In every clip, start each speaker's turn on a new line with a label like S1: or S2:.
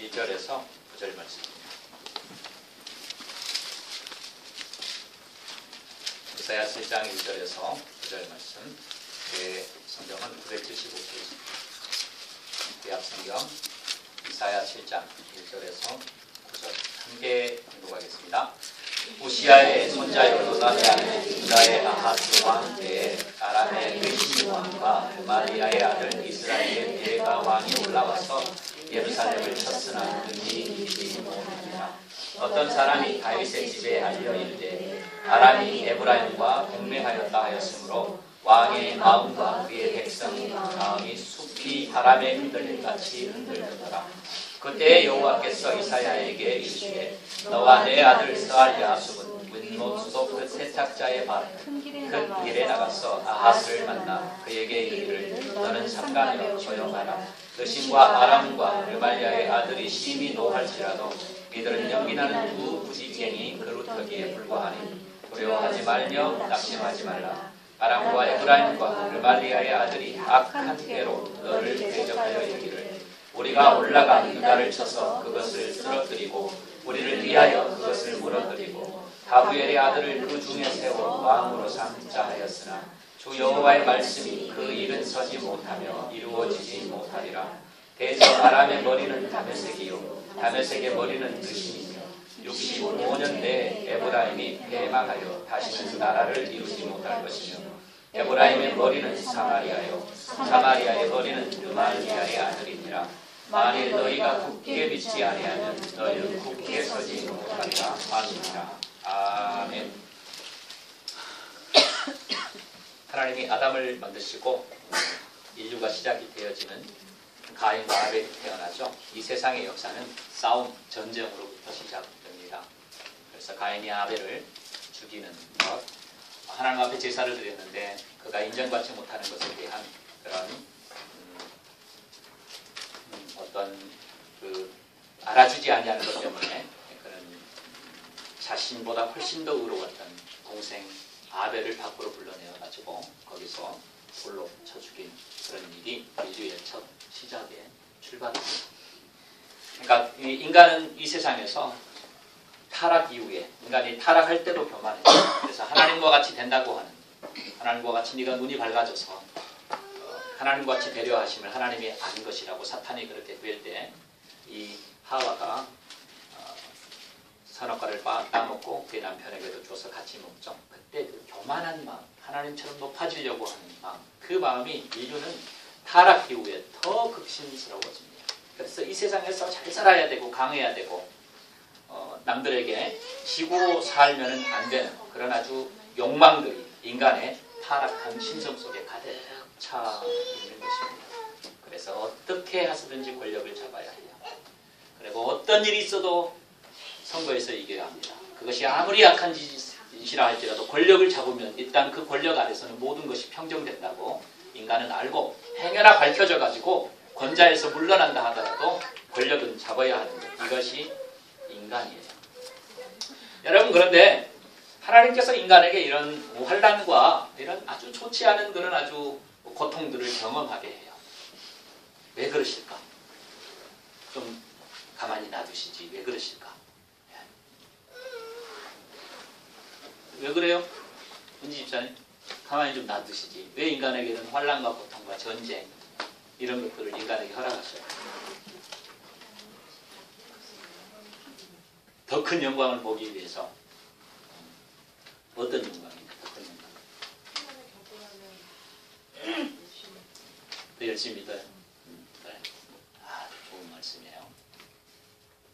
S1: 1절에서 9절 말씀입니다. 이사야 7장 1절에서 9절 말씀. 제 성경은 975페이지입니다. 구약 성경 이사야 7장 1절에서 9절 함께 공독하겠습니다. 우시야의 손자 요다스는 유다의 아하스 왕 때에 아람의 르시 왕과 르말리아의 아들 이스라엘의 베가 왕이 올라와서 예루살렘을 쳤으나 능히 이기지 못하니라. 어떤 사람이 다윗의 집에 알려 이르되 아람이 에브라임과 동맹하였다 하였으므로 왕의 마음과 그의 백성의 마음이 숲이 바람에 흔들림같이 흔들더라. 그때 여호와께서 이사야에게 이르시되 너와 내 아들 스알랴숲은 윗노수도 그 세탁자의 큰 길에 나가서 아하스를 만나 그에게 이르기를 너는 삼가며 조용하라. 르신과 아람과 르말리아의 아들이 심히 노할지라도 이들은 연기나는 두 부지깽이 그루터기에 불과하니 두려워하지 말며 낙심하지 말라. 아람과 에브라임과 르말리아의 아들이 악한 때로 너를 대적하여 이르기를 우리가 올라가 유다를 쳐서 그것을 쓰러뜨리고 우리를 위하여 그것을 무너뜨리고 다부엘의 아들을 그 중에 세워 왕으로 삼자 하였으나 주 여호와의 말씀이 그 일은 서지 못하며 이루어지지 못하리라. 대저 아람의 머리는 다메섹이요 다메섹의 머리는 르신이며 65년 내에 에브라임이 패망하여 다시는 나라를 이루지 못할 것이며 에브라임의 머리는 사마리아요 사마리아의 머리는 르말리아의 아들이니라. 만일 너희가 굳게 믿지 아니하면 너희는 굳게 서지 못하리라. 아멘이라. 아멘. 하나님이 아담을 만드시고 인류가 시작이 되어지는 가인과 아벨이 태어나죠. 이 세상의 역사는 싸움, 전쟁으로부터 시작됩니다. 그래서 가인이 아벨을 죽이는 것, 하나님 앞에 제사를 드렸는데 그가 인정받지 못하는 것에 대한 그런 어떤 알아주지 아니하는 것 때문에 그런 자신보다 훨씬 더 의로웠던 동생 아벨을 밖으로 불러내어 가지고 거기서 불로 쳐 죽인 그런 일이 인류의 첫 시작의 출발입니다. 그러니까 인간은 이 세상에서 타락 이후에 인간이 타락할 때도 교만해요. 그래서 하나님과 같이 된다고 하는 하나님과 같이 네가 눈이 밝아져서 하나님과 같이 배려하심을 하나님이 아는 것이라고 사탄이 그렇게 될 때 이 하와가 선악과를 따먹고 그의 남편에게도 줘서 같이 먹죠. 그때 그 교만한 마음, 하나님처럼 높아지려고 하는 마음, 그 마음이 인류는 타락 이후에 더 극심스러워집니다. 그래서 이 세상에서 잘 살아야 되고 강해야 되고 남들에게 지고 살면 안 되는 그런 아주 욕망들이 인간의 타락한 심성 속에 가득 차 있는 것입니다. 그래서 어떻게 해서든지 권력을 잡아야 해요. 그리고 어떤 일이 있어도 선거에서 이겨야 합니다. 그것이 아무리 약한 짓이라 할지라도 권력을 잡으면 일단 그 권력 아래서는 모든 것이 평정된다고 인간은 알고 행여나 밝혀져 가지고 권자에서 물러난다 하더라도 권력은 잡아야 하는 것. 이것이 인간이에요. 여러분, 그런데 하나님께서 인간에게 이런 환난과 이런 아주 좋지 않은 그런 아주 고통들을 경험하게 해요. 왜 그러실까? 좀 가만히 놔두시지. 왜 그러실까? 왜 그래요? 은지 집사님, 가만히 좀 놔두시지. 왜 인간에게는 환난과 고통과 전쟁 이런 것들을 인간에게 허락하셔요? 더 큰 영광을 보기 위해서. 어떤 영광입니까? 더 큰 영광. 더 열심히 믿어요. 그래. 좋은 말씀이에요.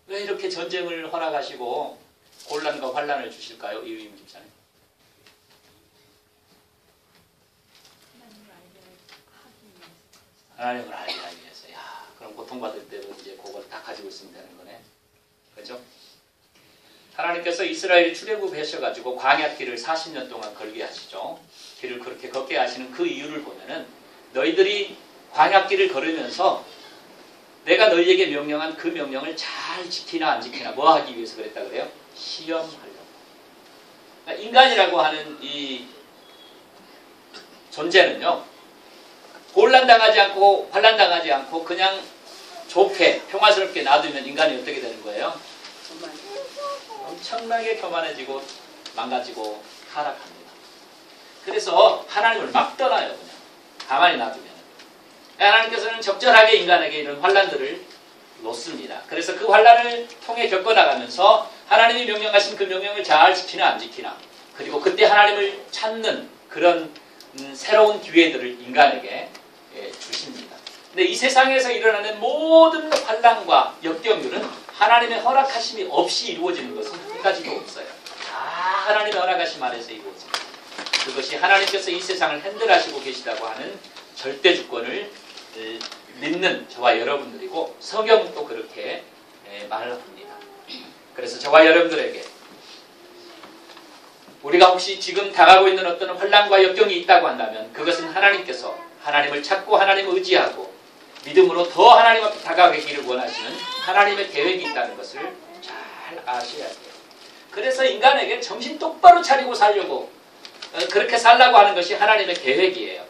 S1: 왜 이렇게 전쟁을 허락하시고 곤란과 환난을 주실까요? 이유임 집사님. 하나님을 알게 하기 위해서. 야, 그럼 고통받을 때도 이제 그걸 다 가지고 있으면 되는 거네. 그렇죠? 하나님께서 이스라엘이 출애굽하셔가지고 광야길을 40년 동안 걸게 하시죠. 길을 그렇게 걷게 하시는 그 이유를 보면은 너희들이 광야길을 걸으면서 내가 너희에게 명령한 그 명령을 잘 지키나 안 지키나 뭐 하기 위해서 그랬다 그래요? 시험하려고. 그러니까 인간이라고 하는 이 존재는요, 곤란당하지 않고 환난당하지 않고 그냥 좋게 평화스럽게 놔두면 인간이 어떻게 되는 거예요? 엄청나게 교만해지고 망가지고 타락합니다. 그래서 하나님을 막 떠나요. 그냥 가만히 놔두면. 하나님께서는 적절하게 인간에게 이런 환난들을 놓습니다. 그래서 그 환난을 통해 겪어나가면서 하나님이 명령하신 그 명령을 잘 지키나 안 지키나, 그리고 그때 하나님을 찾는 그런 새로운 기회들을 인간에게 주십니다. 근데 이 세상에서 일어나는 모든 환난과 역경들은 하나님의 허락하심이 없이 이루어지는 것은 한 가지도 없어요. 다 하나님의 허락하심 아래서 이루어집니다. 그것이 하나님께서 이 세상을 핸들하시고 계시다고 하는 절대 주권을 믿는 저와 여러분들이고, 성경도 그렇게 말을 합니다. 그래서 저와 여러분들에게 우리가 혹시 지금 당하고 있는 어떤 환난과 역경이 있다고 한다면 그것은 하나님께서 하나님을 찾고 하나님을 의지하고 믿음으로 더 하나님 앞에 다가가기를 원하시는 하나님의 계획이 있다는 것을 잘 아셔야 돼요. 그래서 인간에게 정신 똑바로 차리고 살려고, 그렇게 살라고 하는 것이 하나님의 계획이에요.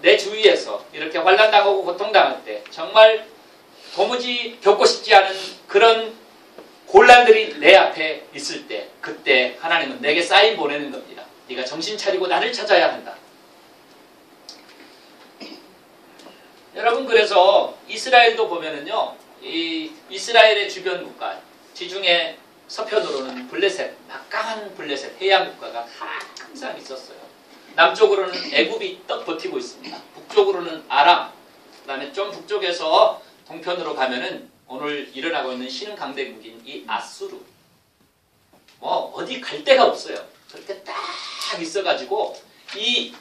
S1: 내 주위에서 이렇게 환난당하고 고통당할 때 정말 도무지 겪고 싶지 않은 그런 곤란들이 내 앞에 있을 때, 그때 하나님은 내게 사인 보내는 겁니다. 네가 정신 차리고 나를 찾아야 한다. 여러분, 그래서 이스라엘도 보면은요, 이 이스라엘의 주변 국가, 지중해 서편으로는 블레셋, 막강한 블레셋 해양 국가가 항상 있었어요. 남쪽으로는 애굽이 떡 버티고 있습니다. 북쪽으로는 아람, 그 다음에 좀 북쪽에서 동편으로 가면은 오늘 일어나고 있는 신흥 강대국인 이 아수르. 어디 갈 데가 없어요. 그렇게 딱 있어가지고 이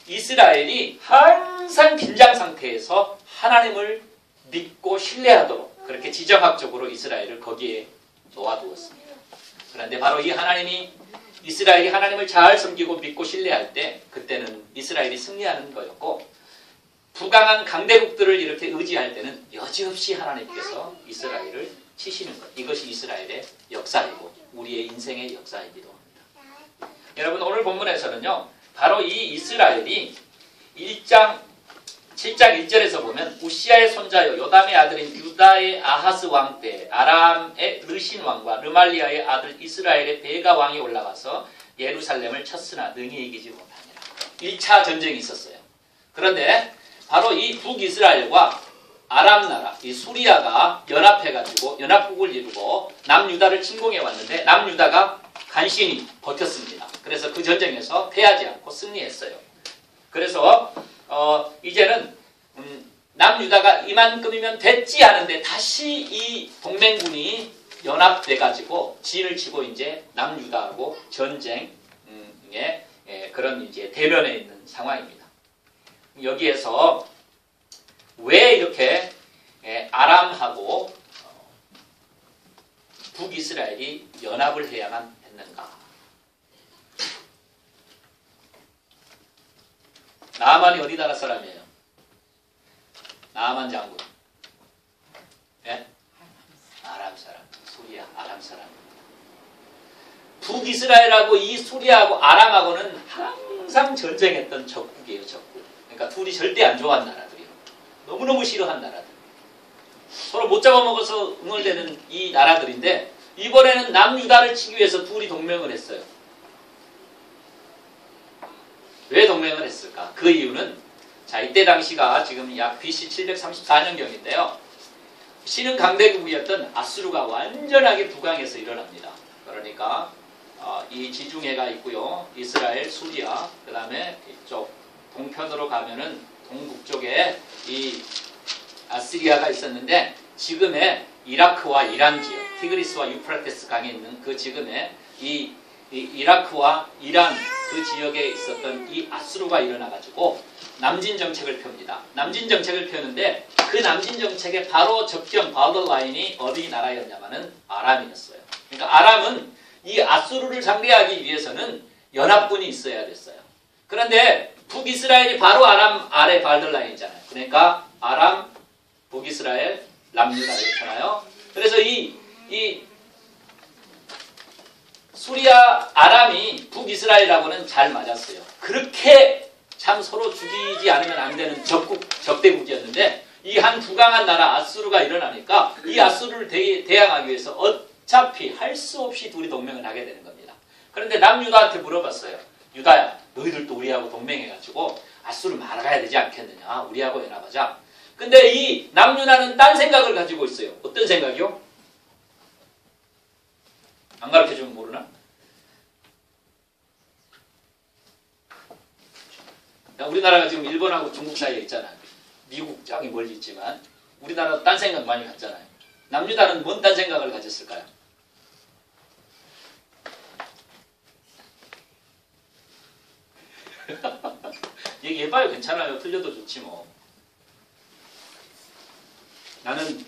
S1: 이스라엘이 항상 긴장 상태에서 하나님을 믿고 신뢰하도록 그렇게 지정학적으로 이스라엘을 거기에 놓아두었습니다. 그런데 바로 이 하나님이 이스라엘이 하나님을 잘 섬기고 믿고 신뢰할 때, 그때는 이스라엘이 승리하는 거였고, 부강한 강대국들을 이렇게 의지할 때는 여지없이 하나님께서 이스라엘을 치시는 것. 이것이 이스라엘의 역사이고 우리의 인생의 역사이기도 합니다. 여러분, 오늘 본문에서는요, 바로 이 이스라엘이 7장 1절에서 보면 우시아의 손자요 요담의 아들인 유다의 아하스 왕 때 아람의 르신 왕과 르말리아의 아들 이스라엘의 베가 왕이 올라와서 예루살렘을 쳤으나 능히 이기지 못하니라. 1차 전쟁이 있었어요. 그런데 바로 이 북이스라엘과 아람 나라, 이 수리아가 연합해가지고 연합국을 이루고 남유다를 침공해 왔는데 남유다가 간신히 버텼습니다. 그래서 그 전쟁에서 패하지 않고 승리했어요. 그래서 이제는 남유다가 이만큼이면 됐지 하는데 다시 이 동맹군이 연합돼가지고 진을 치고 이제 남유다하고 전쟁에 그런 이제 대면에 있는 상황입니다. 여기에서 왜 이렇게 아람하고 북이스라엘이 연합을 해야만 했는가? 나아만이 어디 나라 사람이에요? 나아만 장군. 예? 아람 사람. 수리아, 아람 사람. 북이스라엘하고 이 수리아하고 아람하고는 항상 전쟁했던 적국이에요, 적국. 그러니까 둘이 절대 안 좋아하는 나라들이에요. 너무너무 싫어한 나라들. 서로 못 잡아먹어서 응얼대는 이 나라들인데, 이번에는 남유다를 치기 위해서 둘이 동맹을 했어요. 왜 동맹을 했을까? 그 이유는, 자, 이때 당시가 지금 약 BC 734년경인데요. 신흥 강대국이었던 아수르가 완전하게 부강해서 일어납니다. 그러니까 이 지중해가 있고요. 이스라엘, 수리아, 그 다음에 이쪽 동편으로 가면은 동북쪽에 이 아시리아가 있었는데, 지금의 이라크와 이란 지역, 티그리스와 유프라테스 강에 있는 그 지금의 이 이라크와 이란 그 지역에 있었던 이 아수르가 일어나가지고 남진 정책을 펴니다. 남진 정책을 펴는데 그 남진 정책의 바로 접경 바더라인이 어디 나라였냐면은 아람이었어요. 그러니까 아람은 이 아수르를 상대하기 위해서는 연합군이 있어야 됐어요. 그런데 북이스라엘이 바로 아람 아래 바더라인이잖아요. 그러니까 아람, 북이스라엘, 남유다 이렇잖아요. 그래서 이 수리아 아람이 북이스라엘하고는 잘 맞았어요. 그렇게 참 서로 죽이지 않으면 안 되는 적대국이었는데, 이 한 부강한 나라 아수르가 일어나니까 이 아수르를 대항하기 위해서 어차피 할 수 없이 둘이 동맹을 하게 되는 겁니다. 그런데 남유다한테 물어봤어요. 유다야, 너희들도 우리하고 동맹해가지고 아수르 말아가야 되지 않겠느냐. 우리하고 연합하자. 근데 이 남유다는 딴 생각을 가지고 있어요. 어떤 생각이요? 안 가르쳐주면 모르나? 우리나라가 지금 일본하고 중국 사이에 있잖아요. 미국 짱이 멀리 있지만 우리나라도 딴 생각 많이 갖잖아요. 남유다는 뭔 딴 생각을 가졌을까요? 얘기해봐요. 괜찮아요. 틀려도 좋지 뭐. 나는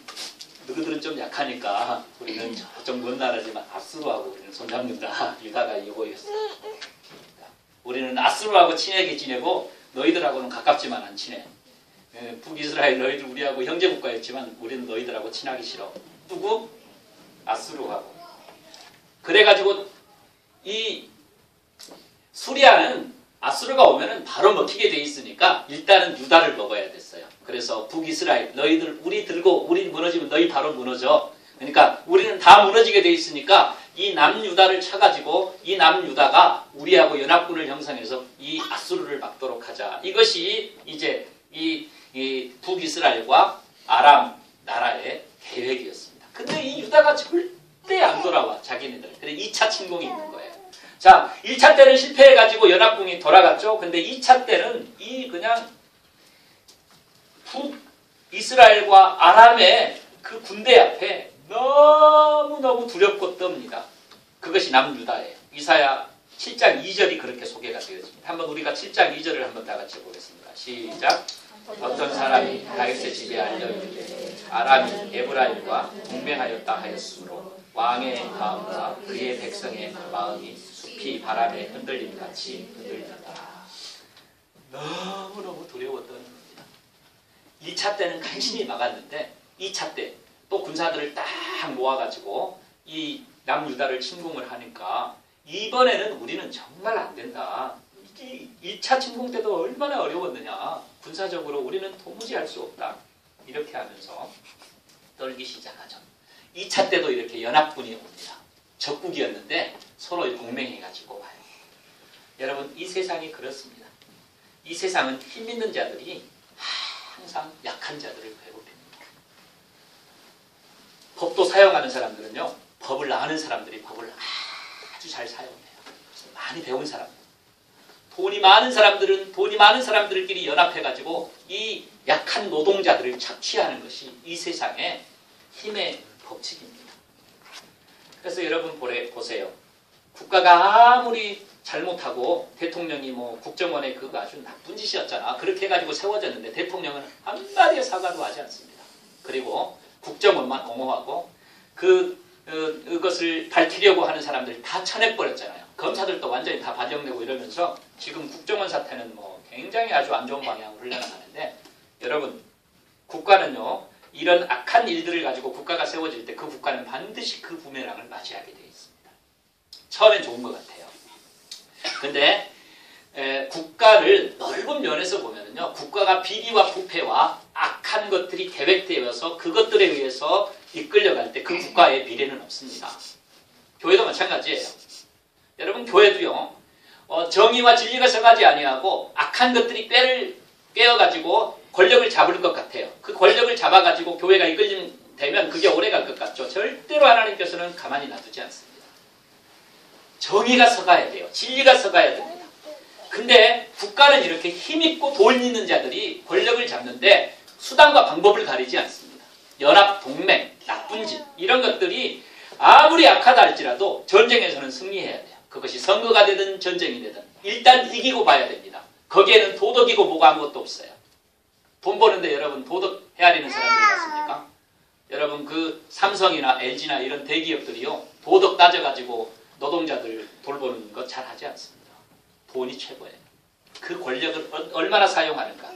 S1: 너희들은 좀 약하니까 우리는 저쪽 먼 나라지만 아수르하고 우리는 손잡는다. 유다가 이거였어. 우리는 아수르하고 친하게 지내고 너희들하고는 가깝지만 안 친해. 북이스라엘 너희들 우리하고 형제국가였지만 우리는 너희들하고 친하기 싫어. 누구? 아수르하고. 그래가지고 이 수리아는 아수르가 오면은 바로 먹히게 돼 있으니까 일단은 유다를 먹어야 됐어요. 그래서 북이스라엘 너희들 우리 무너지면 너희 바로 무너져. 그러니까 우리는 다 무너지게 돼 있으니까 이 남유다를 쳐가지고 이 남유다가 우리하고 연합군을 형성해서 이 아수르를 막도록 하자. 이것이 이제 이 북이스라엘과 아람 나라의 계획이었습니다. 근데 이 유다가 절대 안 돌아와. 자기네들. 그래 2차 침공이 있는 거예요. 자, 1차 때는 실패해가지고 연합군이 돌아갔죠. 근데 2차 때는 이 그냥 북이스라엘과 아람의 그 군대 앞에 너무너무 두렵고 떱니다. 그것이 남유다예요. 이사야 7장 2절이 그렇게 소개가 되어 있습니다. 한번 우리가 7장 2절을 한번 다 같이 보겠습니다. 시작. 어떤 사람이 다윗의 집에 알려있기를 아람이 에브라임과 동맹하였다 하였으므로 왕의 마음과 그의 백성의 마음이 숲이 바람에 흔들림같이 흔들렸다. 너무너무 두려웠던 겁니다. 2차 때는 간신히 막았는데 2차 때 또 군사들을 딱 모아가지고 이 남유다를 침공을 하니까 이번에는 우리는 정말 안 된다. 1차 침공 때도 얼마나 어려웠느냐. 군사적으로 우리는 도무지 할 수 없다. 이렇게 하면서 떨기 시작하죠. 2차 때도 이렇게 연합군이 옵니다. 적국이었는데 서로 동맹해가지고 와요. 여러분 이 세상이 그렇습니다. 이 세상은 힘 있는 자들이 항상 약한 자들을 괴롭힙니다. 법도 사용하는 사람들은요. 법을 아는 사람들이 법을 아주 잘 사용해요. 많이 배운 사람들. 돈이 많은 사람들끼리 연합해가지고 이 약한 노동자들을 착취하는 것이 이 세상의 힘의 법칙입니다. 그래서 여러분 보세요. 국가가 아무리 잘못하고 대통령이 뭐 국정원에 그거 아주 나쁜 짓이었잖아. 그렇게 해가지고 세워졌는데 대통령은 한마디의 사과도 하지 않습니다. 그리고 국정원만 옹호하고 그것을 밝히려고 하는 사람들 다 쳐내버렸잖아요. 검사들도 완전히 다 반영되고 이러면서 지금 국정원 사태는 뭐 굉장히 아주 안 좋은 방향으로 흘러나가는데 여러분 국가는요. 이런 악한 일들을 가지고 국가가 세워질 때 그 국가는 반드시 그 부메랑을 맞이하게 되어 있습니다. 처음엔 좋은 것 같아요. 근데 국가를 넓은 면에서 보면은요, 국가가 비리와 부패와 악한 것들이 계획되어서 그것들에 의해서 이끌려갈 때 그 국가의 미래는 없습니다. 교회도 마찬가지예요. 여러분 교회도요, 정의와 진리가 서가지 아니하고 악한 것들이 꾀를 꿰어가지고 권력을 잡을 것 같아요. 그 권력을 잡아가지고 교회가 이끌리면 그게 오래갈 것 같죠. 절대로 하나님께서는 가만히 놔두지 않습니다. 정의가 서가야 돼요. 진리가 서가야 됩니다. 근데 국가는 이렇게 힘있고 돈 있는 자들이 권력을 잡는데 수단과 방법을 가리지 않습니다. 연합, 동맹, 나쁜 짓 이런 것들이 아무리 악하다 할지라도 전쟁에서는 승리해야 돼요. 그것이 선거가 되든 전쟁이 되든 일단 이기고 봐야 됩니다. 거기에는 도덕이고 뭐가 아무것도 없어요. 돈 버는데 여러분 도덕 헤아리는 사람들이 있습니까? 여러분 그 삼성이나 LG나 이런 대기업들이요 도덕 따져가지고 노동자들 돌보는 것 잘 하지 않습니다. 돈이 최고예요. 그 권력을 얼마나 사용하는가.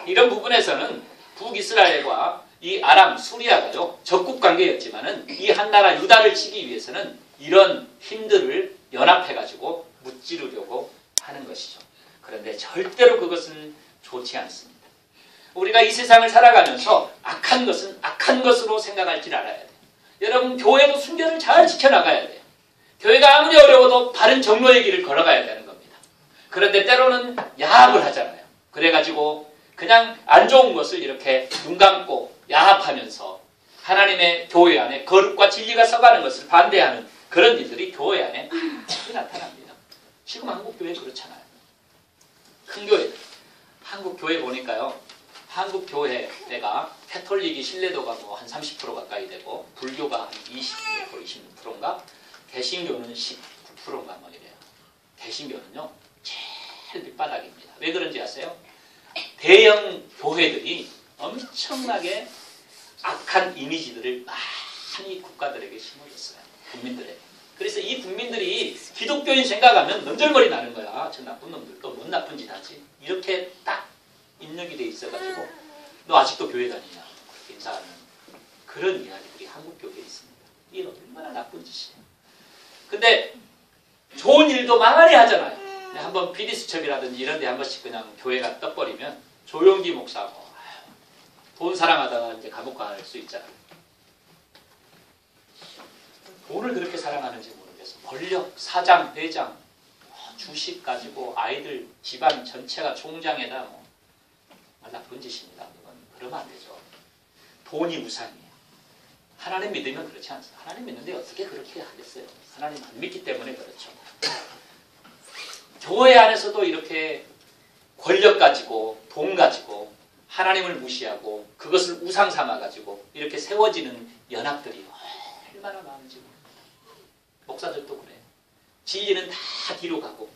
S1: 이런 부분에서는 북이스라엘과 이 아람, 수리아가요 적국 관계였지만은 이 한 나라 유다를 치기 위해서는 이런 힘들을 연합해가지고 무찌르려고 하는 것이죠. 그런데 절대로 그것은 좋지 않습니다.
S2: 우리가 이 세상을 살아가면서 악한 것은 악한 것으로 생각할 줄 알아야 돼요. 여러분 교회도 순결을 잘 지켜나가야 돼요. 교회가 아무리 어려워도 바른 정로의 길을 걸어가야 되는 겁니다. 그런데 때로는 야합을 하잖아요. 그래가지고 그냥 안 좋은 것을 이렇게 눈 감고 야합하면서 하나님의 교회 안에 거룩과 진리가 서가는 것을 반대하는 그런 일들이 교회 안에 많이 나타납니다. 지금 한국 교회 그렇잖아요. 큰 교회, 한국 교회 보니까요. 한국 교회가 캐톨릭이 신뢰도가 뭐 한 30% 가까이 되고 불교가 한 20%, 26%인가? 개신교는 19%인가 뭐 이래요. 개신교는요. 제일 밑바닥입니다. 왜 그런지 아세요? 대형 교회들이 엄청나게 악한 이미지들을 많이 국가들에게 심어줬어요. 국민들에게. 그래서 이 국민들이 기독교인 생각하면 넘절머리 나는 거야. 저 나쁜 놈들 또 뭔 나쁜 짓 하지? 이렇게 딱 입력이 돼 있어가지고 너 아직도 교회 다니냐? 그렇게 인사하는 그런 이야기들이 한국 교회에 있습니다. 이게 얼마나 나쁜 짓이에요. 근데 좋은 일도 많이 하잖아요. 한번 피디수첩이라든지 이런 데 한 번씩 그냥 교회가 떠버리면 조용기 목사고 돈 사랑하다가 이제 감옥 갈 수 있잖아요. 돈을 그렇게 사랑하는지 모르겠어. 권력, 사장, 회장, 주식 가지고 아이들 집안 전체가 총장에다 뭐 나쁜 짓입니다. 그러면 안 되죠. 돈이 우상이에요. 하나님 믿으면 그렇지 않습니다. 하나님 믿는데 어떻게 그렇게 하겠어요? 하나님 안 믿기 때문에 그렇죠. 교회 안에서도 이렇게 권력 가지고 돈 가지고 하나님을 무시하고 그것을 우상 삼아가지고 이렇게 세워지는 연합들이 얼마나 많은지 모르겠어요. 목사들도 그래. 진리는 다 뒤로 가고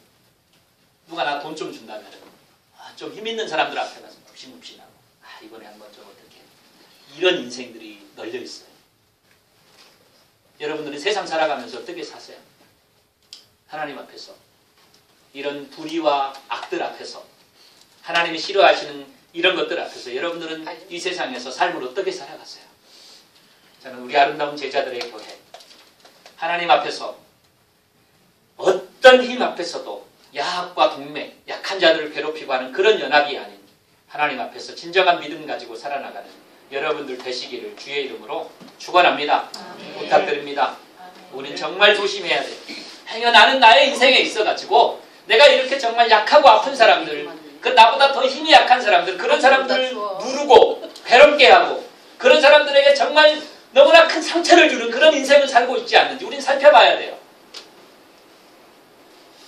S2: 누가 나 돈 좀 준다면 좀 힘 있는 사람들 앞에 가서 묵신묵신하고 이번에 한번 좀 어떻게 이런 인생들이 널려 있어요. 여러분들은 세상 살아가면서 어떻게 사세요? 하나님 앞에서 이런 불의와 악들 앞에서 하나님이 싫어하시는 이런 것들 앞에서 여러분들은 이 세상에서 삶을 어떻게 살아가세요? 저는 우리 아름다운 제자들의 교회 하나님 앞에서 어떤 힘 앞에서도 야합과 동맹, 약한 자들을 괴롭히고 하는 그런 연합이 아닌 하나님 앞에서 진정한 믿음 가지고 살아나가는 여러분들 되시기를 주의 이름으로 축원합니다. 부탁드립니다. 우린 정말 조심해야 돼요. 행여 나는 나의 인생에 있어가지고 내가 이렇게 정말 약하고 아픈 사람들, 그 나보다 더 힘이 약한 사람들, 그런 사람들을 누르고 괴롭게 하고 그런 사람들에게 정말 너무나 큰 상처를 주는 그런 인생을 살고 있지 않는지 우린 살펴봐야 돼요.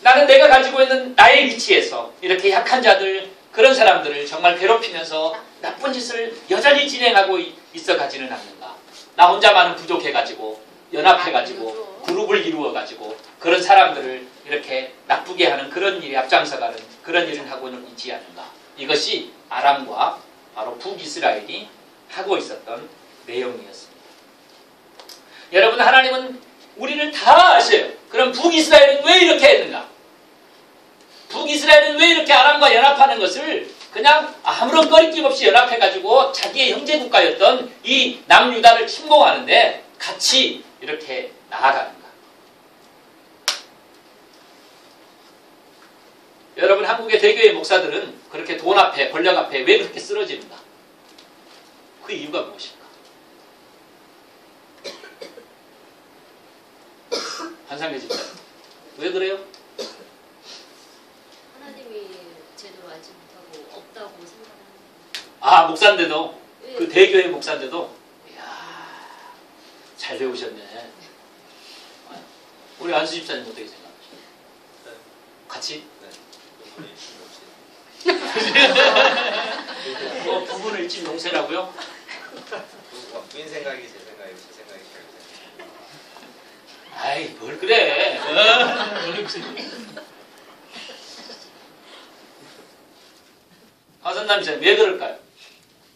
S2: 나는 내가 가지고 있는 나의 위치에서 이렇게 약한 자들, 그런 사람들을 정말 괴롭히면서 나쁜 짓을 여전히 진행하고 있어가지는 않는가. 나 혼자만은 부족해가지고 연합해가지고 그룹을 이루어가지고 그런 사람들을 이렇게 나쁘게 하는 그런 일에 앞장서가는 그런 일을 하고는 있지 않는가. 이것이 아람과 바로 북이스라엘이 하고 있었던 내용이었습니다. 여러분, 하나님은 우리를 다 아셔요. 그럼 북이스라엘은 왜 이렇게 했는가? 북이스라엘은 왜 이렇게 아람과 연합하는 것을 그냥 아무런 거리낌 없이 연합해가지고 자기의 형제국가였던 이 남유다를 침공하는데 같이 이렇게 나아가는가? 여러분, 한국의 대교회 목사들은 그렇게 돈 앞에, 권력 앞에 왜 그렇게 쓰러지는가? 그 이유가 무엇일까? 한상계 집사님, 왜 그래요?
S3: 하나님이 제대로 알지 못하고 없다고 생각합니다.
S2: 목사인데도? 네. 그 대교회 목사인데도? 이야, 잘 배우셨네. 우리 안수 집사님 어떻게 생각하세요? 네. 같이? 네. 부부는 일친동체라고요?
S4: 부인 생각이 제 생각이고 제 생각이 제 생각.
S2: 아이, 뭘 그래. 화선남 집사님, 왜 그럴까요?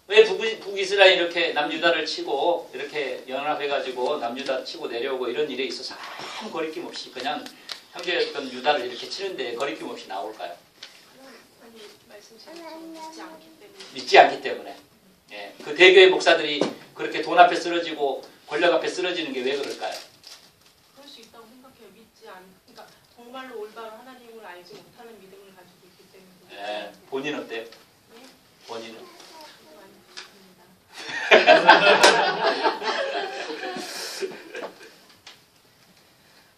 S2: 왜 북이스라엘 이렇게 남유다를 치고 이렇게 연합해가지고 남유다 치고 내려오고 이런 일에 있어서 아무 거리낌 없이 그냥 형제였던 유다를 이렇게 치는데 거리낌 없이 나올까요? 믿지 않기 때문에. 예, 그 대교회 목사들이 그렇게 돈 앞에 쓰러지고 권력 앞에 쓰러지는 게 왜 그럴까요?
S5: 그럴 수 있다고 생각해요. 그러니까 정말로 올바른 하나님을 알지 못하는 믿음을 가지고 있기 때문에.
S2: 예, 본인 어때요? 본인은?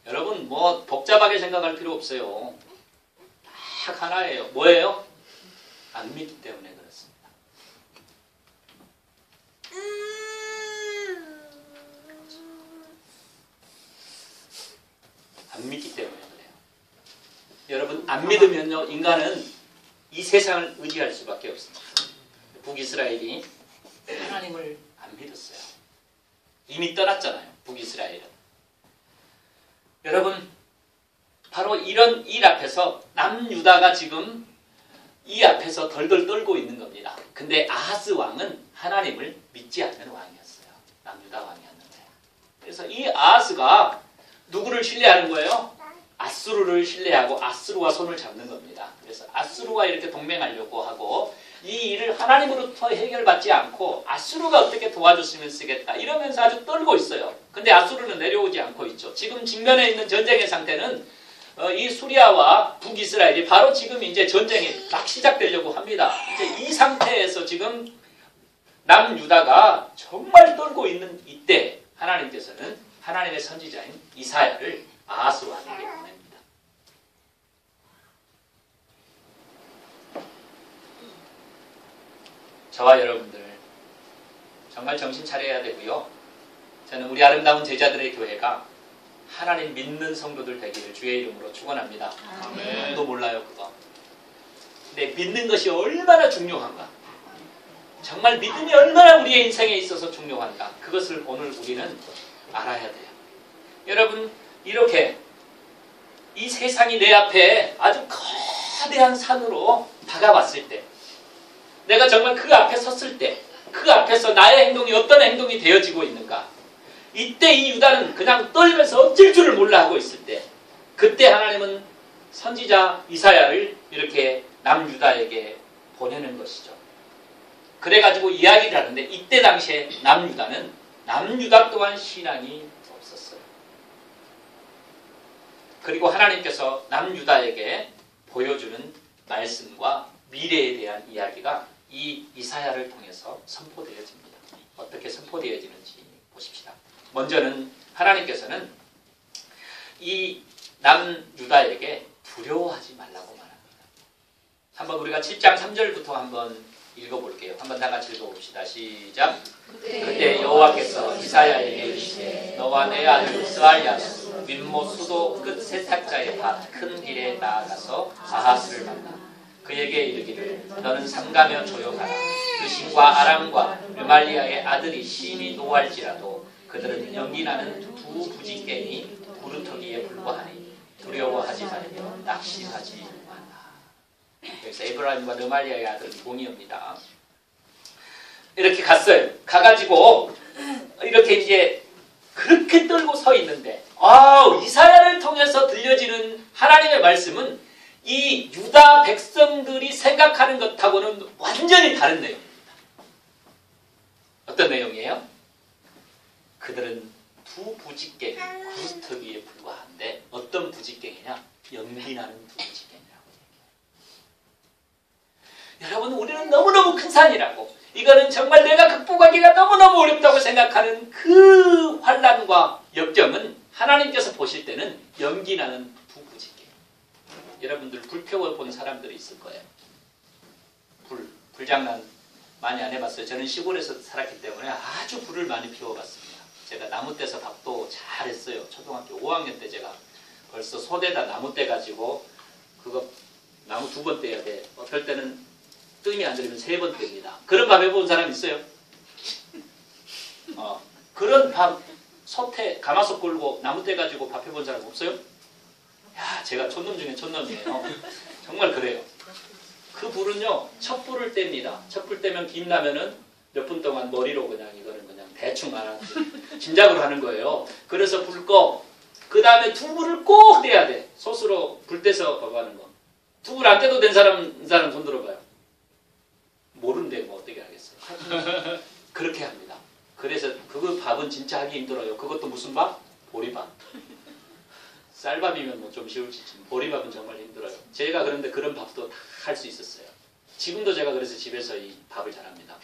S2: 여러분 뭐 복잡하게 생각할 필요 없어요. 딱 하나예요. 뭐예요? 안 믿기 때문에 그렇습니다. 안 믿기 때문에 그래요. 여러분 안 믿으면요 인간은 이 세상을 의지할 수밖에 없습니다. 북이스라엘이 하나님을 안 믿었어요. 이미 떠났잖아요. 북이스라엘은. 여러분 바로 이런 일 앞에서 남유다가 지금 이 앞에서 덜덜 떨고 있는 겁니다. 근데 아하스 왕은 하나님을 믿지 않는 왕이었어요. 남유다 왕이었는데. 그래서 이 아하스가 누구를 신뢰하는 거예요? 아수르를 신뢰하고 아수르와 손을 잡는 겁니다. 그래서 아수르와 이렇게 동맹하려고 하고 이 일을 하나님으로부터 해결받지 않고 아수르가 어떻게 도와줬으면 쓰겠다 이러면서 아주 떨고 있어요. 근데 아수르는 내려오지 않고 있죠. 지금 직면에 있는 전쟁의 상태는 이 수리아와 북이스라엘이 바로 지금 이제 전쟁이 막 시작되려고 합니다. 이제 이 상태에서 지금 남유다가 정말 떨고 있는 이때 하나님께서는 하나님의 선지자인 이사야를 아하스 왕에게 보냅니다. 저와 여러분들 정말 정신 차려야 되고요. 저는 우리 아름다운 제자들의 교회가 하나님 믿는 성도들 되기를 주의 이름으로 축원합니다. 아멘도 몰라요 그거. 근데 믿는 것이 얼마나 중요한가. 정말 믿음이 얼마나 우리의 인생에 있어서 중요한가. 그것을 오늘 우리는 알아야 돼요. 여러분 이렇게 이 세상이 내 앞에 아주 거대한 산으로 다가왔을 때 내가 정말 그 앞에 섰을 때 그 앞에서 나의 행동이 어떤 행동이 되어지고 있는가. 이때 이 유다는 그냥 떨면서 어쩔 줄을 몰라 하고 있을 때 그때 하나님은 선지자 이사야를 이렇게 남유다에게 보내는 것이죠. 그래가지고 이야기를 하는데 이때 당시에 남유다 또한 신앙이 없었어요. 그리고 하나님께서 남유다에게 보여주는 말씀과 미래에 대한 이야기가 이 이사야를 통해서 선포되어집니다. 어떻게 선포되어지는지 보십시다. 먼저는 하나님께서는 이 남유다에게 두려워하지 말라고 말합니다. 한번 우리가 7장 3절부터 한번 읽어볼게요. 한번 다 같이 읽어봅시다. 시작. 그때 여호와께서 이사야에게 이르시되 너와 내 아들 스알야수 민못 수도 끝 세탁자의 밭 큰 길에 나아가서 아하스를 만나 그에게 이르기를 너는 삼가며 조용하라. 그 신과 아람과 르말리아의 아들이 심히 노할지라도 그들은 연기나는 두 부지깽이 부르터기에 불과하니 두려워하지 말며 낙심하지 마라. 여기서 에브라임과 르말리아의 아들은 동이옵니다. 이렇게 갔어요. 가가지고 이렇게 이제 그렇게 떨고 서 있는데 이사야를 통해서 들려지는 하나님의 말씀은 이 유다 백성들이 생각하는 것하고는 완전히 다른 내용입니다. 어떤 내용이에요? 그들은 두 부지깽이 구스터기에 불과한데 어떤 부지깽이냐? 연기나는 두 부지깽이라고 얘기해요. 여러분 우리는 너무너무 큰 산이라고 이거는 정말 내가 극복하기가 너무너무 어렵다고 생각하는 그 환난과 역경은 하나님께서 보실 때는 연기나는 두 부지깽이. 여러분들 불 피워본 사람들이 있을 거예요. 불장난 많이 안 해봤어요. 저는 시골에서 살았기 때문에 아주 불을 많이 피워봤습니다. 제가 나무 떼서 밥도 잘했어요. 초등학교 5학년 때 제가 벌써 소대다 나무 떼 가지고 그거 나무 2번 떼야 돼. 어떨 때는 뜸이 안 들리면 3번 뗍니다. 그런 밥 해본 사람 있어요? 그런 밥 소태 가마솥 걸고 나무 떼 가지고 밥 해본 사람 없어요? 야, 제가 촌놈 중에 촌놈이에요. 정말 그래요. 그 불은요, 촛불을 뗍니다. 촛불 떼면 김나면은 몇 분 동안 머리로 이거는 그냥 대충 말하는 짐작으로 하는 거예요. 그래서 불 꺼. 그 다음에 두부를 꼭 떼야 돼. 솥으로 불 떼서 그거 하는 거. 두부를 안 떼도 된 사람 손 들어봐요. 모르는데 뭐 어떻게 하겠어요. 그렇게 합니다. 그래서 그 밥은 진짜 하기 힘들어요. 그것도 무슨 밥? 보리밥. 쌀밥이면 뭐 좀 쉬울지 보리밥은 정말 힘들어요. 제가 그런데 그런 밥도 다 할 수 있었어요. 지금도 제가 그래서 집에서 이 밥을 잘합니다.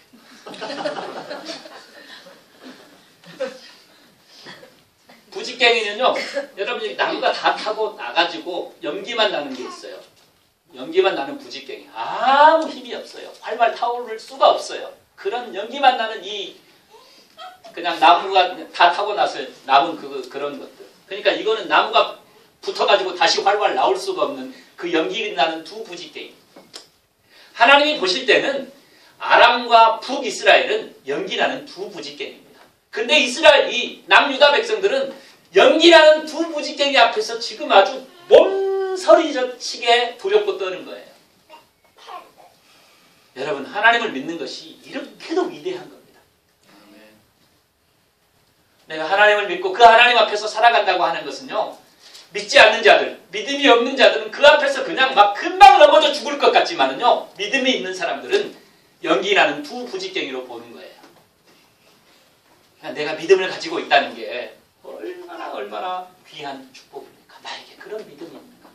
S2: 부직갱이는요, 여러분이 나무가 다 타고 나가지고 연기만 나는 게 있어요. 연기만 나는 부직갱이. 아무 힘이 없어요. 활발 타오를 수가 없어요. 그런 연기만 나는 그냥 나무가 다 타고 나서 남은 그런 것들. 그러니까 이거는 나무가 붙어가지고 다시 활발 나올 수가 없는 그 연기 나는 두 부직갱이. 하나님이 보실 때는 아람과 북이스라엘은 연기 나는 두 부직갱이입니다. 근데 이 남유다 백성들은 연기라는 두 부직갱이 앞에서 지금 아주 몸서리치게 두렵고 떠는 거예요. 여러분, 하나님을 믿는 것이 이렇게도 위대한 겁니다. 내가 하나님을 믿고 그 하나님 앞에서 살아간다고 하는 것은요, 믿지 않는 자들, 믿음이 없는 자들은 그 앞에서 그냥 막 금방 넘어져 죽을 것 같지만은요, 믿음이 있는 사람들은 연기나는 두 부직갱이로 보는 거예요. 내가 믿음을 가지고 있다는 게 얼마나 귀한 축복입니까? 나에게 그런 믿음이 있는가?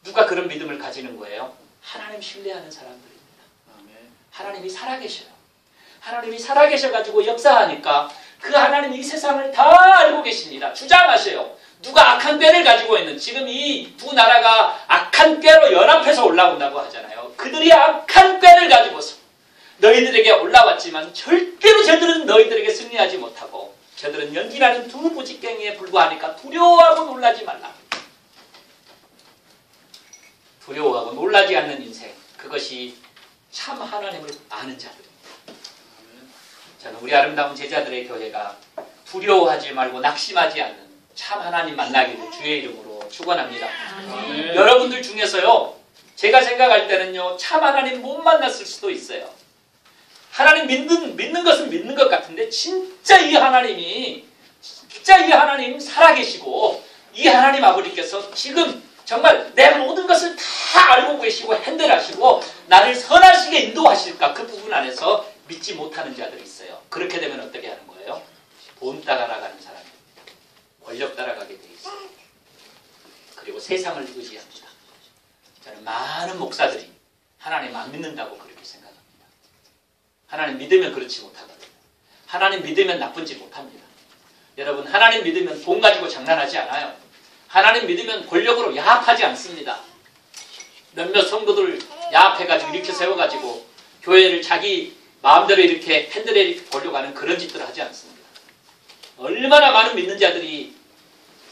S2: 누가 그런 믿음을 가지는 거예요? 하나님 신뢰하는 사람들입니다. 하나님이 살아계셔요. 하나님이 살아계셔가지고 역사하니까 그 하나님이 이 세상을 다 알고 계십니다. 주장하셔요. 누가 악한 꾀를 가지고 있는, 지금 이 두 나라가 악한 꾀로 연합해서 올라온다고 하잖아요. 그들이 악한 꾀를 가지고서 너희들에게 올라왔지만 절대로 저들은 너희들에게 승리하지 못하고 저들은 연기나는 두 부직갱이에 불과하니까 두려워하고 놀라지 말라. 두려워하고 놀라지 않는 인생, 그것이 참 하나님을 아는 자들입니다. 저는 우리 아름다운 제자들의 교회가 두려워하지 말고 낙심하지 않는 참 하나님 만나기를 주의 이름으로 축원합니다. 여러분들 중에서요, 제가 생각할 때는요, 참 하나님 못 만났을 수도 있어요. 하나님 믿는 것은 믿는 것 같은데 진짜 이 하나님 살아계시고 이 하나님 아버지께서 지금 정말 내 모든 것을 다 알고 계시고 핸들하시고 나를 선하시게 인도하실까, 그 부분 안에서 믿지 못하는 자들이 있어요. 그렇게 되면 어떻게 하는 거예요? 돈 따라가는 사람입니다. 권력 따라가게 돼 있어요. 그리고 세상을 의지합니다. 저는 많은 목사들이 하나님 안 믿는다고 그렇게 생각합니다. 하나님 믿으면 그렇지 못하거든요. 하나님 믿으면 나쁜지 못합니다. 여러분, 하나님 믿으면 돈 가지고 장난하지 않아요. 하나님 믿으면 권력으로 야합하지 않습니다. 몇몇 성도들 야합해가지고 이렇게 세워가지고 교회를 자기 마음대로 이렇게 핸들에 보려고 하는 그런 짓들을 하지 않습니다. 얼마나 많은 믿는 자들이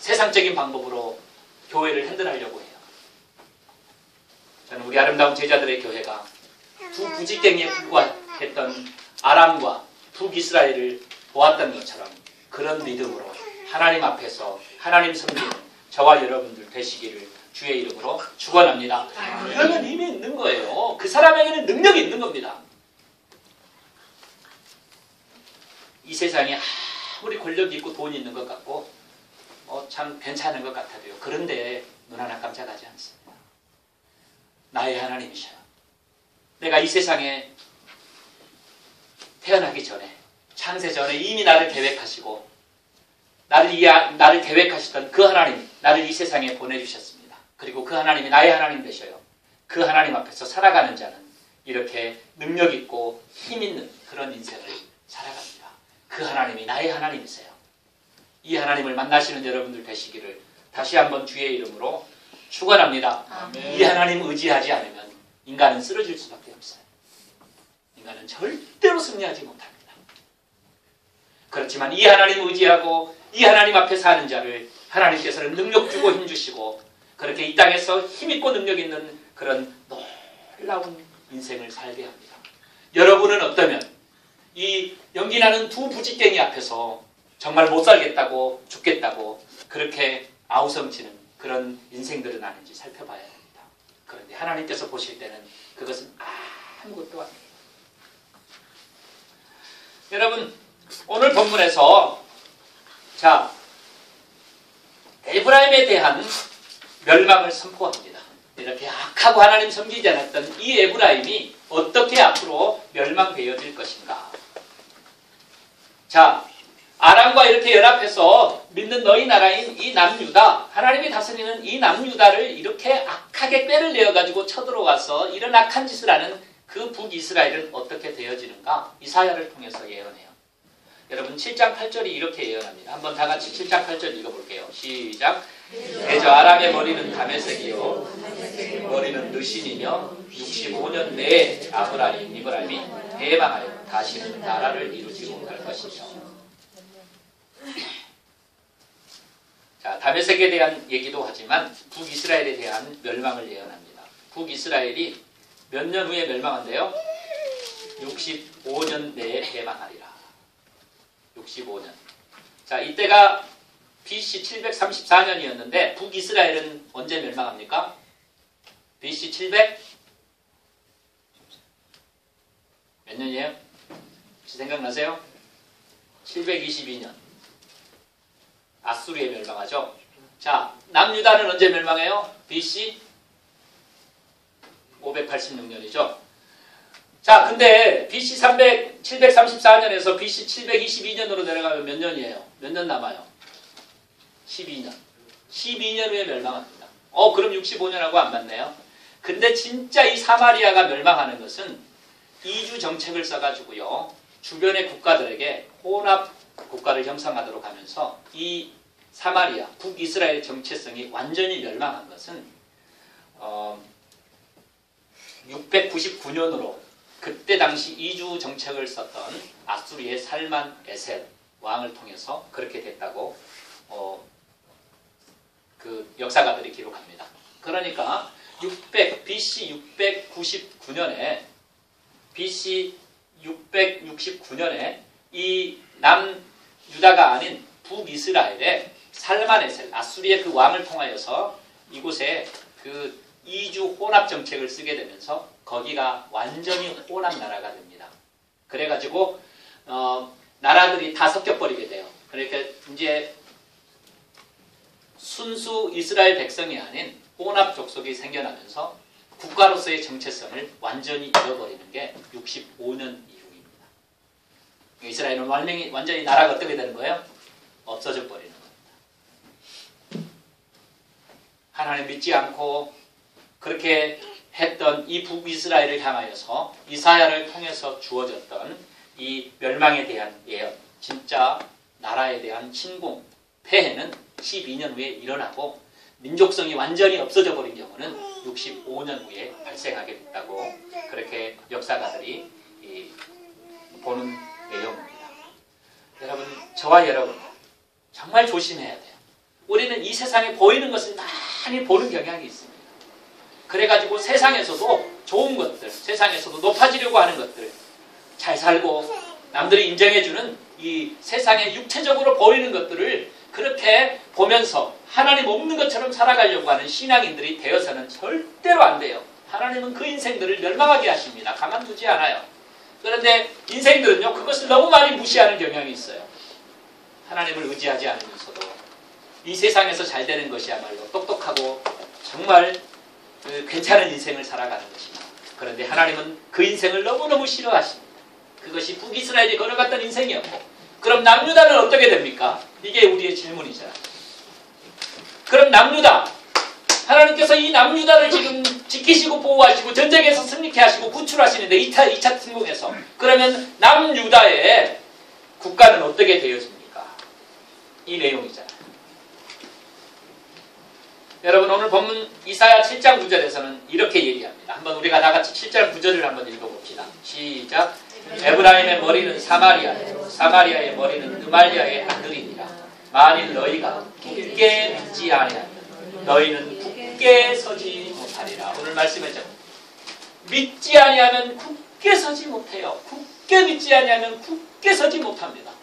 S2: 세상적인 방법으로 교회를 핸들하려고 해요. 저는 우리 아름다운 제자들의 교회가 두 부직갱이에 불과했던 아람과 북이스라엘을 보았던 것처럼 그런 믿음으로 하나님 앞에서 하나님 섬기는 저와 여러분들 되시기를 주의 이름으로 축원합니다. 그러면 힘이 있는 거예요. 그 사람에게는 능력이 있는 겁니다. 이 세상에 아무리 권력이 있고 돈이 있는 것 같고 참 괜찮은 것 같아도요, 그런데 눈 하나 깜짝하지 않습니다. 나의 하나님이셔요. 내가 이 세상에 태어나기 전에, 창세 전에 이미 나를 계획하시고 나를 계획하시던 그 하나님, 나를 이 세상에 보내주셨습니다. 그리고 그 하나님이 나의 하나님 되셔요. 그 하나님 앞에서 살아가는 자는 이렇게 능력 있고 힘 있는 그런 인생을 살아갑니다. 그 하나님이 나의 하나님이세요. 이 하나님을 만나시는 여러분들 되시기를 다시 한번 주의 이름으로 축원합니다. 이 하나님 의지하지 않으면 인간은 쓰러질 수밖에 없어요. 인간은 절대로 승리하지 못합니다. 그렇지만 이 하나님 의지하고 이 하나님 앞에 사는 자를 하나님께서는 능력 주고 힘 주시고 그렇게 이 땅에서 힘있고 능력 있는 그런 놀라운 인생을 살게 합니다. 여러분은 어떠면 이 연기나는 두 부직갱이 앞에서 정말 못 살겠다고 죽겠다고 그렇게 아우성치는 그런 인생들은 아닌지 살펴봐야 합니다. 그런데 하나님께서 보실 때는 그것은 아무것도 아니에요. 여러분, 오늘 본문에서 에브라임에 대한 멸망을 선포합니다. 이렇게 악하고 하나님 섬기지 않았던 이 에브라임이 어떻게 앞으로 멸망되어질 것인가. 아람과 이렇게 연합해서 믿는 너희 나라인 이 남유다, 하나님이 다스리는 이 남유다를 이렇게 악하게 꾀를 내어가지고 쳐들어와서 이런 악한 짓을 하는 그 그 북이스라엘은 어떻게 되어지는가? 이사야를 통해서 예언해요. 여러분 7장 8절이 이렇게 예언합니다. 한번 다 같이 7장 8절 읽어볼게요. 시작. 대저 아람의 머리는 다메섹이요 머리는 느신이며 65년 내에 이브라임이 해방하여 다시는 나라를 이루지 못할 것이며. 자, 다메섹에 대한 얘기도 하지만 북이스라엘에 대한 멸망을 예언합니다. 북이스라엘이 몇 년 후에 멸망한대요? 65년 내에 해방하리라. 65년. 자, 이때가 BC 734년이었는데 북이스라엘은 언제 멸망합니까? BC 700? 몇 년이에요? 혹시 생각나세요? 722년. 아수르에 멸망하죠. 자, 남유다는 언제 멸망해요? BC 586년이죠. 자, 근데 BC 734년에서 BC 722년으로 내려가면 몇 년이에요? 몇 년 남아요? 12년. 12년 후에 멸망합니다. 그럼 65년하고 안 맞네요. 근데 진짜 이 사마리아가 멸망하는 것은 이주 정책을 써가지고요. 주변의 국가들에게 혼합 국가를 형성하도록 하면서 이 사마리아, 북이스라엘 정체성이 완전히 멸망한 것은 699년으로 그때 당시 이주 정책을 썼던 아수르의 살만 에셀 왕을 통해서 그렇게 됐다고 그 역사가들이 기록합니다. 그러니까 BC 669년에 이 남유다가 아닌 북이스라엘의 살만 에셀 아수르의 그 왕을 통하여서 이곳에 그 이주 혼합 정책을 쓰게 되면서 거기가 완전히 혼합 나라가 됩니다. 그래가지고 나라들이 다 섞여버리게 돼요. 그러니까 이제 순수 이스라엘 백성이 아닌 혼합 족속이 생겨나면서 국가로서의 정체성을 완전히 잃어버리는 게 65년 이후입니다. 이스라엘은 완전히 나라가 어떻게 되는 거예요? 없어져 버리는 겁니다. 하나님 믿지 않고 그렇게 했던 이 북이스라엘을 향하여서 이사야를 통해서 주어졌던 이 멸망에 대한 예언, 진짜 나라에 대한 침공, 폐해는 12년 후에 일어나고 민족성이 완전히 없어져 버린 경우는 65년 후에 발생하게 됐다고 그렇게 역사가들이 보는 내용입니다. 여러분, 저와 여러분 정말 조심해야 돼요. 우리는 이 세상에 보이는 것을 많이 보는 경향이 있습니다. 그래가지고 세상에서도 좋은 것들, 세상에서도 높아지려고 하는 것들, 잘 살고 남들이 인정해주는 이 세상에 육체적으로 보이는 것들을 그렇게 보면서 하나님 없는 것처럼 살아가려고 하는 신앙인들이 되어서는 절대로 안 돼요. 하나님은 그 인생들을 멸망하게 하십니다. 가만두지 않아요. 그런데 인생들은요, 그것을 너무 많이 무시하는 경향이 있어요. 하나님을 의지하지 않으면서도 이 세상에서 잘 되는 것이야말로 똑똑하고 정말 괜찮은 인생을 살아가는 것입니다. 그런데 하나님은 그 인생을 너무너무 싫어하십니다. 그것이 북이스라엘이 걸어갔던 인생이었고, 그럼 남유다는 어떻게 됩니까? 이게 우리의 질문이잖아요. 그럼 남유다, 하나님께서 이 남유다를 지금 지키시고 보호하시고 전쟁에서 승리케 하시고 구출하시는데 2차 침공에서, 그러면 남유다의 국가는 어떻게 되어집니까? 이 내용이잖아요. 여러분, 오늘 본문 이사야 7장 9절에서는 이렇게 얘기합니다. 한번 우리가 다 같이 7장 9절을 한번 읽어봅시다. 시작. 에브라임의 머리는 사마리아의 머리는 느말리아의 아들이니라. 만일 너희가 굳게 믿지 아니하면 너희는 굳게 서지 못하리라. 오늘 말씀했죠. 믿지 아니하면 굳게 서지 못해요. 굳게 믿지 아니하면 굳게 서지 못합니다.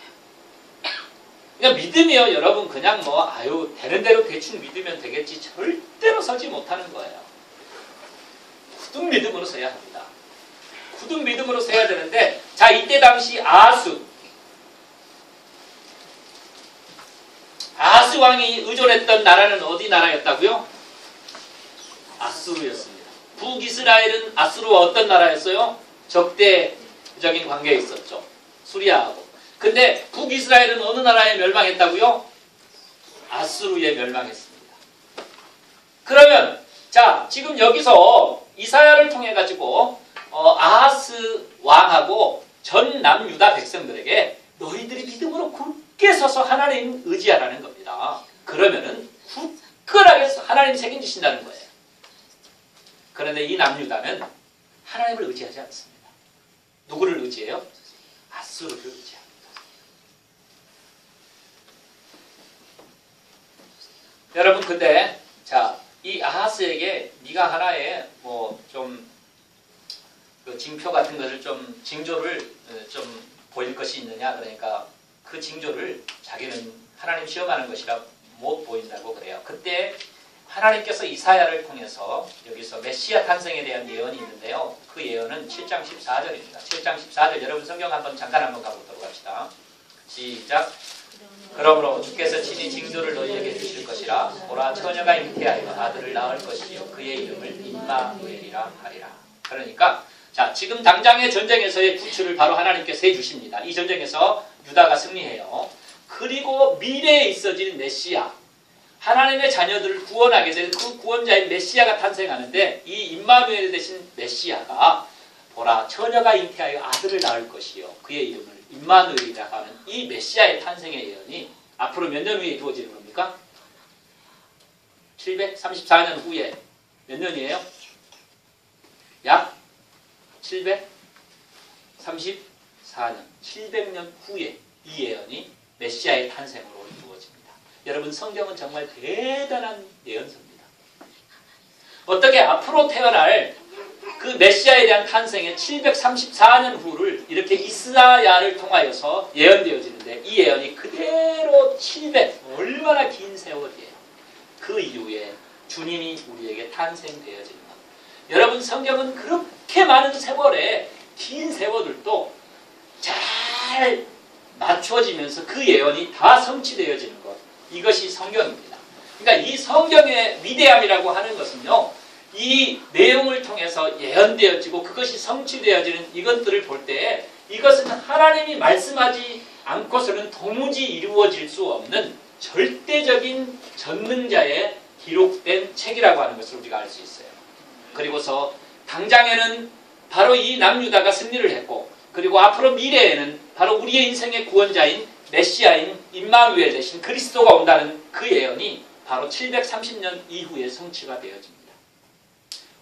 S2: 그러니까 믿음이요, 여러분, 그냥 되는 대로 대충 믿으면 되겠지 절대로 서지 못하는 거예요. 굳은 믿음으로 서야 합니다. 굳은 믿음으로 서야 되는데, 자, 이때 당시 아하스 왕이 의존했던 나라는 어디 나라였다고요? 아수르였습니다. 북이스라엘은 아수르와 어떤 나라였어요? 적대적인 관계에 있었죠. 수리아하고. 근데 북이스라엘은 어느 나라에 멸망했다고요? 아수르에 멸망했습니다. 그러면 자, 지금 여기서 이사야를 통해 가지고 아하스 왕하고 전 남유다 백성들에게 너희들이 믿음으로 굳게 서서 하나님 의지하라는 겁니다. 그러면은 굳건하게 하나님 책임지신다는 거예요. 그런데 이 남유다는 하나님을 의지하지 않습니다. 누구를 의지해요? 아수르를 의지합니다. 여러분 근데 자, 이 아하스에게 네가 하나의 좀 그 징표 같은 것을 좀 징조를 좀 보일 것이 있느냐, 그러니까 그 징조를 자기는 하나님 시험하는 것이라 못 보인다고 그래요. 그때 하나님께서 이사야를 통해서 여기서 메시아 탄생에 대한 예언이 있는데요. 그 예언은 7장 14절입니다. 7장 14절 여러분 성경 잠깐 한번 가보도록 합시다. 시작. 그러므로 주께서 친히 징조를 너희에게 주실 것이라. 보라 처녀가 잉태하여 아들을 낳을 것이요 그의 이름을 임마누엘이라 하리라. 그러니까 자, 지금 당장의 전쟁에서의 구출을 바로 하나님께서 해주십니다. 이 전쟁에서 유다가 승리해요. 그리고 미래에 있어질 메시아, 하나님의 자녀들을 구원하게 될 그 구원자인 메시아가 탄생하는데 이 임마누엘 대신 메시아가 보라 처녀가 잉태하여 아들을 낳을 것이요 그의 이름을 임마누엘이라고 하는 이 메시아의 탄생의 예언이 앞으로 몇 년 후에 이루어지는 겁니까? 734년 후에 몇 년이에요? 약 734년, 700년 후에 이 예언이 메시아의 탄생으로 이루어집니다. 여러분 성경은 정말 대단한 예언서입니다. 어떻게 앞으로 태어날 그 메시아에 대한 탄생의 734년 후를 이렇게 이사야를 통하여서 예언되어지는데 이 예언이 그대로 700, 얼마나 긴 세월이에요. 그 이후에 주님이 우리에게 탄생되어지는 겁니다. 여러분 성경은 그렇게 많은 세월에 긴 세월들도 잘 맞춰지면서 그 예언이 다 성취되어지는 것. 이것이 성경입니다. 그러니까 이 성경의 위대함이라고 하는 것은요. 이 내용을 통해서 예언되어지고 그것이 성취되어지는 이것들을 볼 때 이것은 하나님이 말씀하지 않고서는 도무지 이루어질 수 없는 절대적인 전능자의 기록된 책이라고 하는 것을 우리가 알 수 있어요. 그리고서 당장에는 바로 이 남유다가 승리를 했고 그리고 앞으로 미래에는 바로 우리의 인생의 구원자인 메시아인 임마누엘 대신 그리스도가 온다는 그 예언이 바로 730년 이후에 성취가 되어집니다.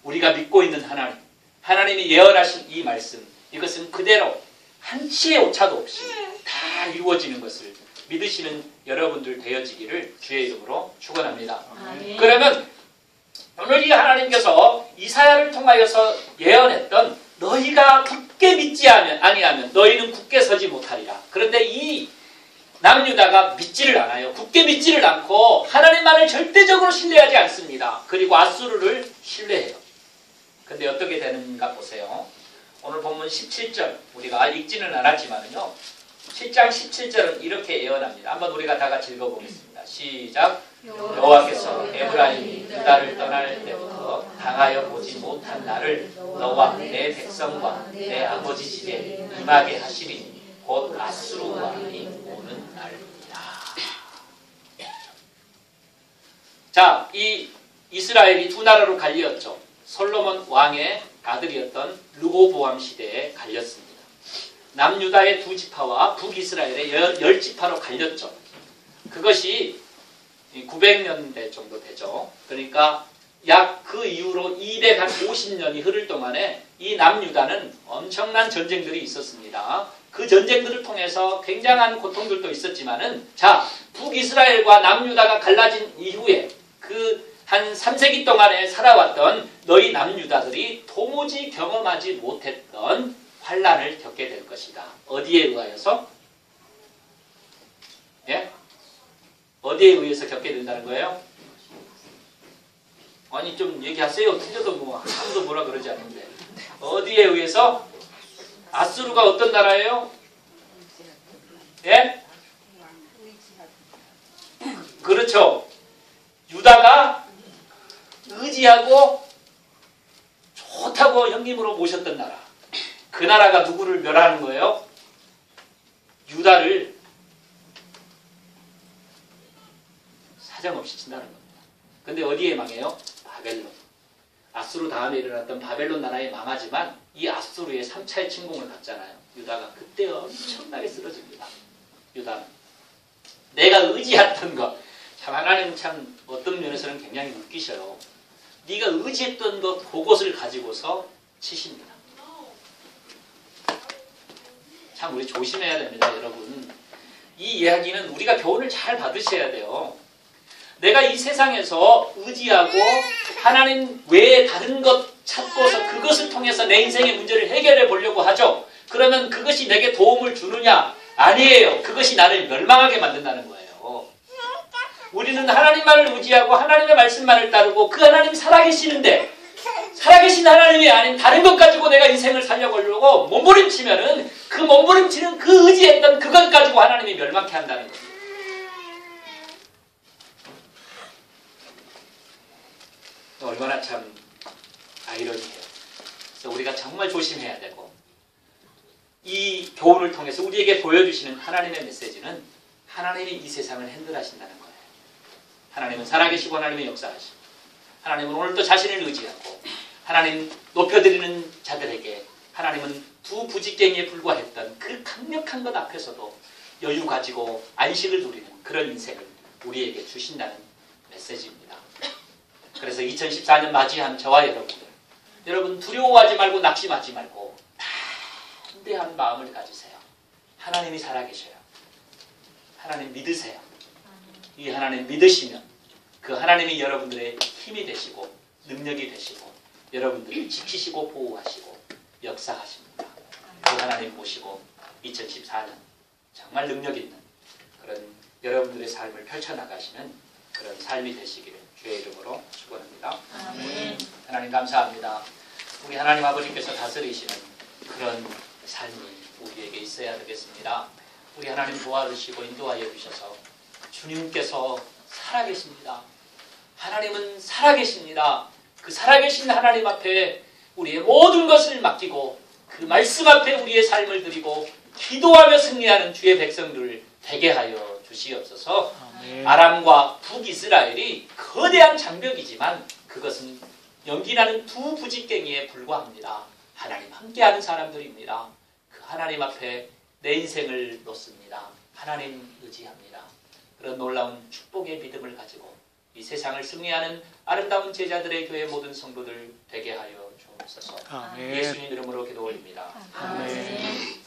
S2: 우리가 믿고 있는 하나님, 하나님이 예언하신 이 말씀, 이것은 그대로 한치의 오차도 없이 다 이루어지는 것을 믿으시는 여러분들 되어지기를 주의 이름으로 축원합니다. 그러면 오늘 이 하나님께서 이사야를 통하여서 예언했던 너희가 굳게 믿지 아니하면 너희는 굳게 서지 못하리라. 그런데 이 남유다가 믿지를 않아요. 굳게 믿지를 않고 하나님만을 절대적으로 신뢰하지 않습니다. 그리고 아수르를 신뢰해요. 근데 어떻게 되는가 보세요. 오늘 본문 17절 우리가 읽지는 않았지만요. 7장 17절은 이렇게 예언합니다. 한번 우리가 다 같이 읽어보겠습니다. 시작. 여호와께서 에브라임이 유다를 떠날 때부터 당하여 보지 못한 날을 너와 내 백성과 내 아버지 집에 임하게 하시리니 곧 아수르 왕이 오는 날이다. 자, 이 이스라엘이 두 나라로 갈리었죠. 솔로몬 왕의 아들이었던 르호보암 시대에 갈렸습니다. 남유다의 두 지파와 북이스라엘의 10지파로 갈렸죠. 그것이 900년대 정도 되죠. 그러니까 약 그 이후로 250년이 흐를 동안에 이 남유다는 엄청난 전쟁들이 있었습니다. 그 전쟁들을 통해서 굉장한 고통들도 있었지만은 자, 북이스라엘과 남유다가 갈라진 이후에 그 한 3세기 동안에 살아왔던 너희 남유다들이 도무지 경험하지 못했던 환란을 겪게 될 것이다. 어디에 의하여서? 예? 어디에 의해서 겪게 된다는 거예요? 아니 좀 얘기하세요. 틀려도 뭐 아무도 뭐라 그러지 않는데. 어디에 의해서? 아수르가 어떤 나라예요? 예? 그렇죠. 유다가 의지하고 좋다고 형님으로 모셨던 나라. 그 나라가 누구를 멸하는 거예요? 유다를 사정없이 친다는 겁니다. 근데 어디에 망해요? 바벨론. 아수르 다음에 일어났던 바벨론 나라에 망하지만 이 앗수르의 3차의 침공을 받잖아요. 유다가 그때 엄청나게 쓰러집니다. 유다는 내가 의지했던 것, 참 하나님은 참 어떤 면에서는 굉장히 웃기셔요. 네가 의지했던 것 그것을 가지고서 치십니다. 참 우리 조심해야 됩니다, 여러분. 이 이야기는 우리가 교훈을 잘 받으셔야 돼요. 내가 이 세상에서 의지하고 하나님 외에 다른 것 찾고서 그것을 통해서 내 인생의 문제를 해결해 보려고 하죠. 그러면 그것이 내게 도움을 주느냐? 아니에요. 그것이 나를 멸망하게 만든다는 거예요. 우리는 하나님만을 의지하고 하나님의 말씀만을 따르고 그 하나님 살아계시는데 살아계신 하나님이 아닌 다른 것 가지고 내가 인생을 살려보려고 몸부림치면은 그 몸부림치는 그 의지했던 그것 가지고 하나님이 멸망케 한다는 겁니다. 얼마나 참 아이러니해요. 그래서 우리가 정말 조심해야 되고 이 교훈을 통해서 우리에게 보여주시는 하나님의 메시지는 하나님이 이 세상을 핸들하신다는 거예요. 하나님은 살아계시고 하나님의 역사하시고 하나님은 오늘도 자신을 의지하고 하나님 높여드리는 자들에게 하나님은 두 부직갱이에 불과했던 그 강력한 것 앞에서도 여유 가지고 안식을 누리는 그런 인생을 우리에게 주신다는 메시지입니다. 그래서 2014년 맞이한 저와 여러분 두려워하지 말고 낙심하지 말고 담대한 마음을 가지세요. 하나님이 살아계셔요. 하나님 믿으세요. 이 하나님 믿으시면 그 하나님이 여러분들의 힘이 되시고 능력이 되시고 여러분들을 지키시고 보호하시고 역사하십니다. 그 하나님 모시고 2014년 정말 능력 있는 그런 여러분들의 삶을 펼쳐나가시는 그런 삶이 되시기를 주의 이름으로 축원합니다.
S3: 아멘.
S2: 하나님 감사합니다. 우리 하나님 아버지께서 다스리시는 그런 삶이 우리에게 있어야 되겠습니다. 우리 하나님 도와주시고 인도하여 주셔서 주님께서 살아계십니다. 하나님은 살아계십니다. 그 살아계신 하나님 앞에 우리의 모든 것을 맡기고 그 말씀 앞에 우리의 삶을 드리고 기도하며 승리하는 주의 백성들 되게 하여 주시옵소서. 아람과 북이스라엘이 거대한 장벽이지만 그것은 연기나는 두 부직갱이에 불과합니다. 하나님 함께하는 사람들입니다. 그 하나님 앞에 내 인생을 놓습니다. 하나님 의지합니다. 그런 놀라운 축복의 믿음을 가지고 이 세상을 승리하는 아름다운 제자들의 교회 모든 성도들 되게 하여 주옵소서. 예수님 이름으로 기도 올립니다.
S3: 아멘.